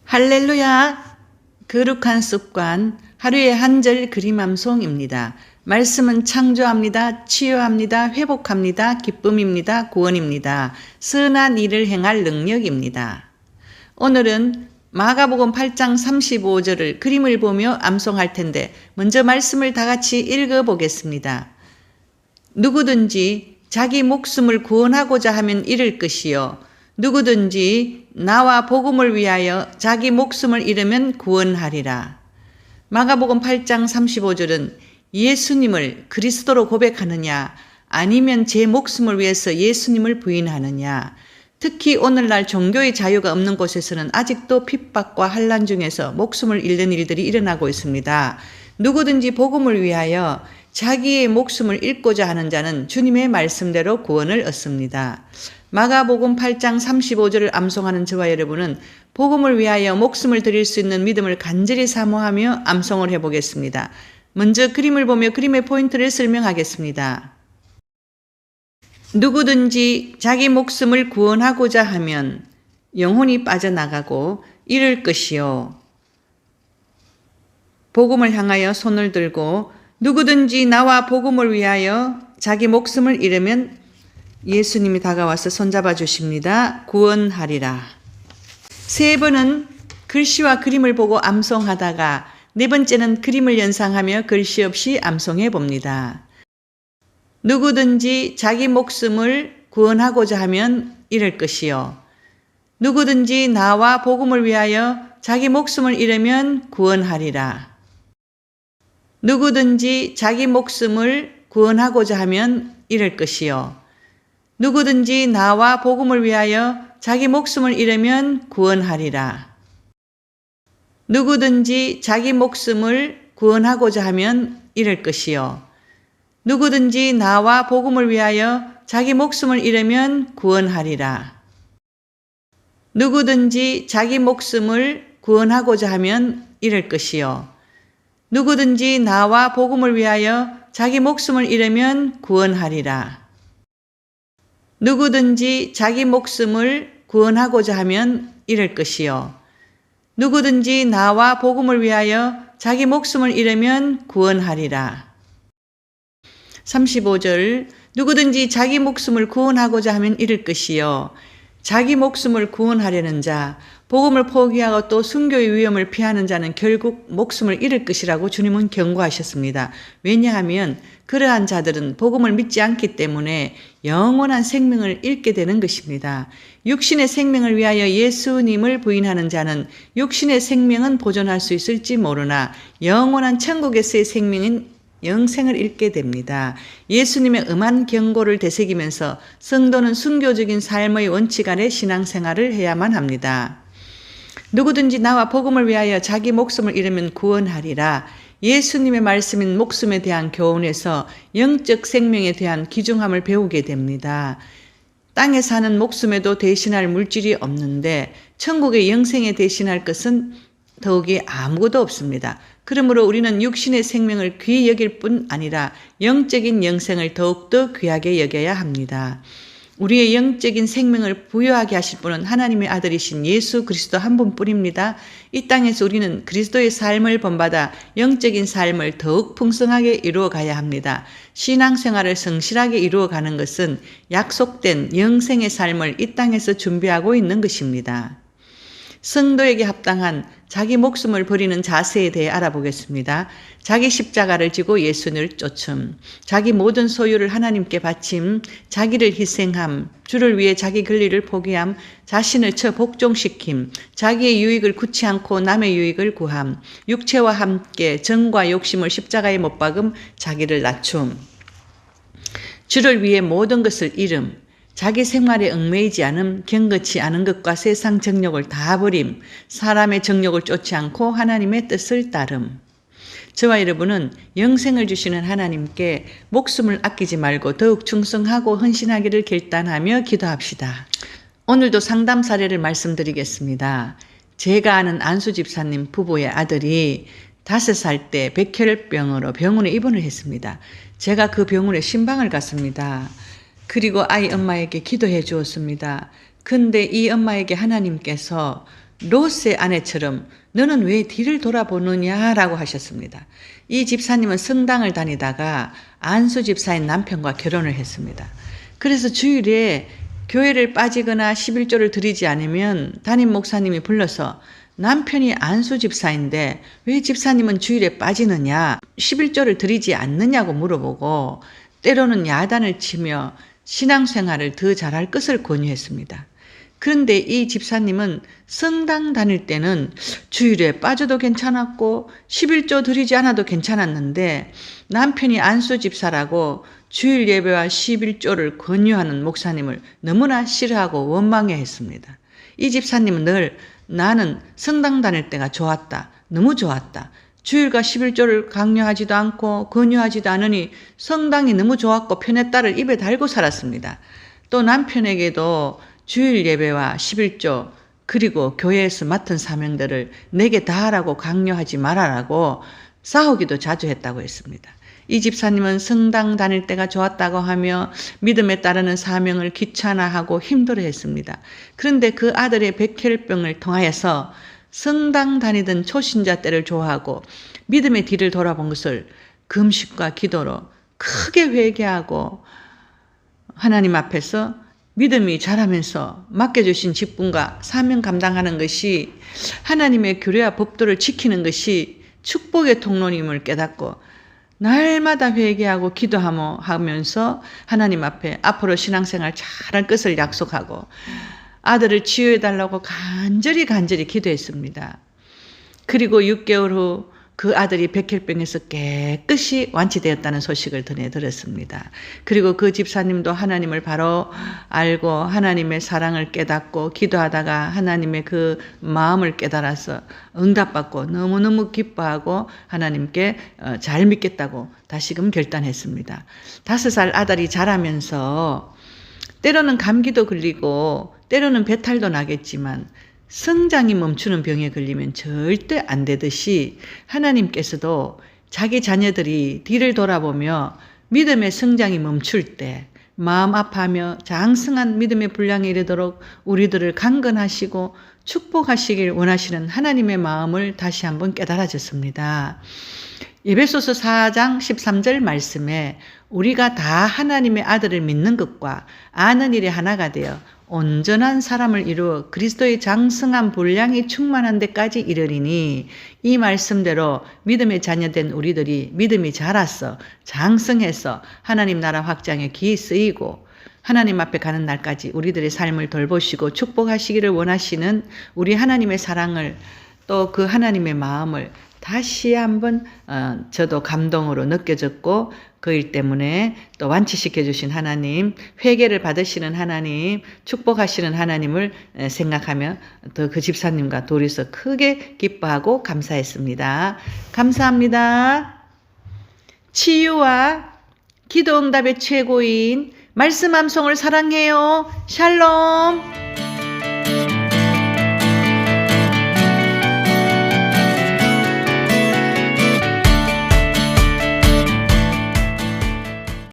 할렐루야! 거룩한 습관, 하루에 한 절 그림 암송입니다. 말씀은 창조합니다. 치유합니다. 회복합니다. 기쁨입니다. 구원입니다. 선한 일을 행할 능력입니다. 오늘은 마가복음 8장 35절을 그림을 보며 암송할 텐데 먼저 말씀을 다 같이 읽어보겠습니다. 누구든지 자기 목숨을 구원하고자 하면 잃을 것이요 누구든지 나와 복음을 위하여 자기 목숨을 잃으면 구원하리라. 마가복음 8장 35절은 예수님을 그리스도로 고백하느냐 아니면 제 목숨을 위해서 예수님을 부인하느냐. 특히 오늘날 종교의 자유가 없는 곳에서는 아직도 핍박과 환난 중에서 목숨을 잃는 일들이 일어나고 있습니다. 누구든지 복음을 위하여 자기의 목숨을 잃고자 하는 자는 주님의 말씀대로 구원을 얻습니다. 마가복음 8장 35절을 암송하는 저와 여러분은 복음을 위하여 목숨을 드릴 수 있는 믿음을 간절히 사모하며 암송을 해보겠습니다. 먼저 그림을 보며 그림의 포인트를 설명하겠습니다. 누구든지 자기 목숨을 구원하고자 하면 영혼이 빠져나가고 잃을 것이요. 복음을 향하여 손을 들고 누구든지 나와 복음을 위하여 자기 목숨을 잃으면 예수님이 다가와서 손잡아 주십니다. 구원하리라. 세 번은 글씨와 그림을 보고 암송하다가 네 번째는 그림을 연상하며 글씨 없이 암송해 봅니다. 누구든지 자기 목숨을 구원하고자 하면 잃을 것이요. 누구든지 나와 복음을 위하여 자기 목숨을 잃으면 구원하리라. 누구든지 자기 목숨을 구원하고자 하면 잃을 것이요. 누구든지 나와 복음을 위하여 자기 목숨을 잃으면 구원하리라. 누구든지 자기 목숨을 구원하고자 하면 잃을 것이요. 누구든지 나와 복음을 위하여 자기 목숨을 잃으면 구원하리라. 누구든지 자기 목숨을 구원하고자 하면 잃을 것이요. 누구든지 나와 복음을 위하여 자기 목숨을 잃으면 구원하리라. 누구든지 자기 목숨을 구원하고자 하면 잃을 것이요. 누구든지 나와 복음을 위하여 자기 목숨을 잃으면 구원하리라. 35절 누구든지 자기 목숨을 구원하고자 하면 잃을 것이요. 자기 목숨을 구원하려는 자, 복음을 포기하고 또 순교의 위험을 피하는 자는 결국 목숨을 잃을 것이라고 주님은 경고하셨습니다. 왜냐하면 그러한 자들은 복음을 믿지 않기 때문에 영원한 생명을 잃게 되는 것입니다. 육신의 생명을 위하여 예수님을 부인하는 자는 육신의 생명은 보존할 수 있을지 모르나 영원한 천국에서의 생명인 영생을 잃게 됩니다. 예수님의 엄한 경고를 되새기면서 성도는 순교적인 삶의 원칙 아래 신앙생활을 해야만 합니다. 누구든지 나와 복음을 위하여 자기 목숨을 잃으면 구원하리라. 예수님의 말씀인 목숨에 대한 교훈에서 영적 생명에 대한 귀중함을 배우게 됩니다. 땅에 사는 목숨에도 대신할 물질이 없는데 천국의 영생에 대신할 것은 더욱이 아무것도 없습니다. 그러므로 우리는 육신의 생명을 귀히 여길 뿐 아니라 영적인 영생을 더욱더 귀하게 여겨야 합니다. 우리의 영적인 생명을 부여하게 하실 분은 하나님의 아들이신 예수 그리스도 한 분뿐입니다. 이 땅에서 우리는 그리스도의 삶을 본받아 영적인 삶을 더욱 풍성하게 이루어 가야 합니다. 신앙생활을 성실하게 이루어 가는 것은 약속된 영생의 삶을 이 땅에서 준비하고 있는 것입니다. 성도에게 합당한 자기 목숨을 버리는 자세에 대해 알아보겠습니다. 자기 십자가를 지고 예수를 쫓음, 자기 모든 소유를 하나님께 바침, 자기를 희생함, 주를 위해 자기 권리를 포기함, 자신을 처 복종시킴, 자기의 유익을 구치 않고 남의 유익을 구함, 육체와 함께 정과 욕심을 십자가에 못 박음, 자기를 낮춤, 주를 위해 모든 것을 잃음, 자기 생활에 얽매이지 않음, 경거치 않은 것과 세상 정욕을 다 버림, 사람의 정욕을 쫓지 않고 하나님의 뜻을 따름. 저와 여러분은 영생을 주시는 하나님께 목숨을 아끼지 말고 더욱 충성하고 헌신하기를 결단하며 기도합시다. 오늘도 상담 사례를 말씀드리겠습니다. 제가 아는 안수 집사님 부부의 아들이 5살 때 백혈병으로 병원에 입원을 했습니다. 제가 그 병원에 신방을 갔습니다. 그리고 아이 엄마에게 기도해 주었습니다. 근데 이 엄마에게 하나님께서 롯의 아내처럼 너는 왜 뒤를 돌아보느냐라고 하셨습니다. 이 집사님은 성당을 다니다가 안수 집사인 남편과 결혼을 했습니다. 그래서 주일에 교회를 빠지거나 11조를 드리지 않으면 담임 목사님이 불러서 남편이 안수 집사인데 왜 집사님은 주일에 빠지느냐, 11조를 드리지 않느냐고 물어보고 때로는 야단을 치며 신앙생활을 더 잘할 것을 권유했습니다. 그런데 이 집사님은 성당 다닐 때는 주일에 빠져도 괜찮았고 11조 드리지 않아도 괜찮았는데 남편이 안수 집사라고 주일 예배와 11조를 권유하는 목사님을 너무나 싫어하고 원망해했습니다. 이 집사님은 늘 나는 성당 다닐 때가 좋았다. 너무 좋았다. 주일과 11조를 강요하지도 않고 권유하지도 않으니 성당이 너무 좋았고 편했다를 입에 달고 살았습니다. 또 남편에게도 주일 예배와 11조 그리고 교회에서 맡은 사명들을 내게 다 하라고 강요하지 말아라고 싸우기도 자주 했다고 했습니다. 이 집사님은 성당 다닐 때가 좋았다고 하며 믿음에 따르는 사명을 귀찮아하고 힘들어했습니다. 그런데 그 아들의 백혈병을 통하여서 성당 다니던 초신자 때를 좋아하고 믿음의 뒤를 돌아본 것을 금식과 기도로 크게 회개하고 하나님 앞에서 믿음이 자라면서 맡겨주신 직분과 사명 감당하는 것이 하나님의 규례와 법도를 지키는 것이 축복의 통로임을 깨닫고 날마다 회개하고 기도하면서 하나님 앞에 앞으로 신앙생활 잘할 것을 약속하고 아들을 치유해달라고 간절히 기도했습니다. 그리고 6개월 후 그 아들이 백혈병에서 깨끗이 완치되었다는 소식을 전해 들었습니다. 그리고 그 집사님도 하나님을 바로 알고 하나님의 사랑을 깨닫고 기도하다가 하나님의 그 마음을 깨달아서 응답받고 너무너무 기뻐하고 하나님께 잘 믿겠다고 다시금 결단했습니다. 5살 아들이 자라면서 때로는 감기도 걸리고 때로는 배탈도 나겠지만 성장이 멈추는 병에 걸리면 절대 안 되듯이 하나님께서도 자기 자녀들이 뒤를 돌아보며 믿음의 성장이 멈출 때 마음 아파하며 장성한 믿음의 분량에 이르도록 우리들을 강건하시고 축복하시길 원하시는 하나님의 마음을 다시 한번 깨달아졌습니다. 에베소서 4장 13절 말씀에 우리가 다 하나님의 아들을 믿는 것과 아는 일이 하나가 되어 온전한 사람을 이루어 그리스도의 장성한 분량이 충만한 데까지 이르리니 이 말씀대로 믿음의 자녀된 우리들이 믿음이 자라서 장성해서 하나님 나라 확장에 기이 쓰이고 하나님 앞에 가는 날까지 우리들의 삶을 돌보시고 축복하시기를 원하시는 우리 하나님의 사랑을 또 그 하나님의 마음을 다시 한번 저도 감동으로 느껴졌고 그 일 때문에 또 완치시켜 주신 하나님, 회개를 받으시는 하나님, 축복하시는 하나님을 생각하며 또 그 집사님과 둘이서 크게 기뻐하고 감사했습니다. 감사합니다. 치유와 기도 응답의 최고인 말씀 암송을 사랑해요. 샬롬.